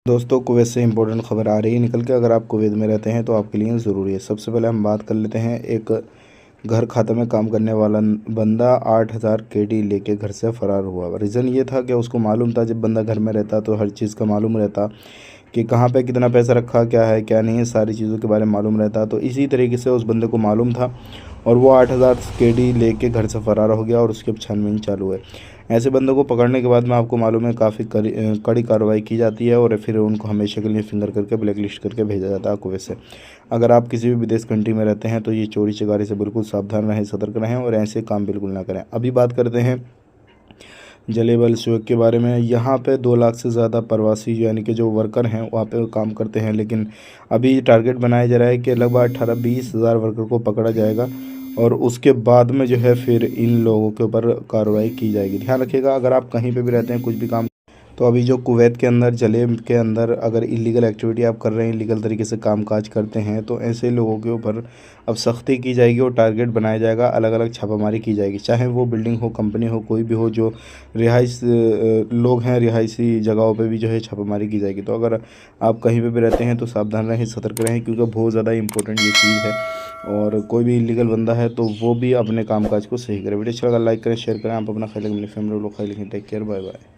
दोस्तों, कुवैत से इम्पोर्टेंट खबर आ रही है निकल के। अगर आप कुवैत में रहते हैं तो आपके लिए ज़रूरी है। सबसे पहले हम बात कर लेते हैं। एक घर खाता में काम करने वाला बंदा 8,000 केडी लेके घर से फ़रार हुआ। रीज़न ये था कि उसको मालूम था, जब बंदा घर में रहता तो हर चीज़ का मालूम रहता कि कहाँ पे कितना पैसा रखा, क्या है क्या नहीं है, सारी चीज़ों के बारे में मालूम रहता। तो इसी तरीके से उस बंदे को मालूम था और वो 8,000 केडी लेके घर से फ़रार हो गया और उसकी अब छानबीन चालू है। ऐसे बंदों को पकड़ने के बाद में आपको मालूम है काफ़ी कड़ी कार्रवाई की जाती है और फिर उनको हमेशा के लिए फिंगर करके ब्लैक लिस्ट करके भेजा जाता है कुवैत से। अगर आप किसी भी विदेश कंट्री में रहते हैं तो ये चोरी चकारी से बिल्कुल सावधान रहें, सतर्क रहें और ऐसे काम बिल्कुल ना करें। अभी बात करते हैं जलेबल स्वेग के बारे में। यहाँ पे 2 लाख से ज़्यादा प्रवासी यानी कि जो वर्कर हैं वहाँ पे काम करते हैं, लेकिन अभी टारगेट बनाया जा रहा है कि लगभग 18-20 हज़ार वर्कर को पकड़ा जाएगा और उसके बाद में जो है फिर इन लोगों के ऊपर कार्रवाई की जाएगी। ध्यान रखिएगा, अगर आप कहीं पे भी रहते हैं, कुछ भी काम, तो अभी जो कुवैत के अंदर जलेब के अंदर अगर इलीगल एक्टिविटी आप कर रहे हैं, इलीगल तरीके से कामकाज करते हैं, तो ऐसे लोगों के ऊपर अब सख्ती की जाएगी और टारगेट बनाया जाएगा। अलग अलग छापामारी की जाएगी, चाहे वो बिल्डिंग हो, कंपनी हो, कोई भी हो। जो रिहाइश लोग हैं, रिहायशी जगहों पे भी जो है छापामारी की जाएगी। तो अगर आप कहीं पे भी रहते हैं तो सावधान रहें, सतर्क रहें, क्योंकि बहुत ज़्यादा इंपॉर्टेंट ये चीज़ है। और कोई भी इलीगल बंदा है तो वो भी अपने कामकाज को सही करे। वीडियो अच्छा लगा लाइक करें, शेयर करें। आप अपना ख्याल रखें, अपनी फैमिली लोग ख्याल रखें। Take care, bye bye.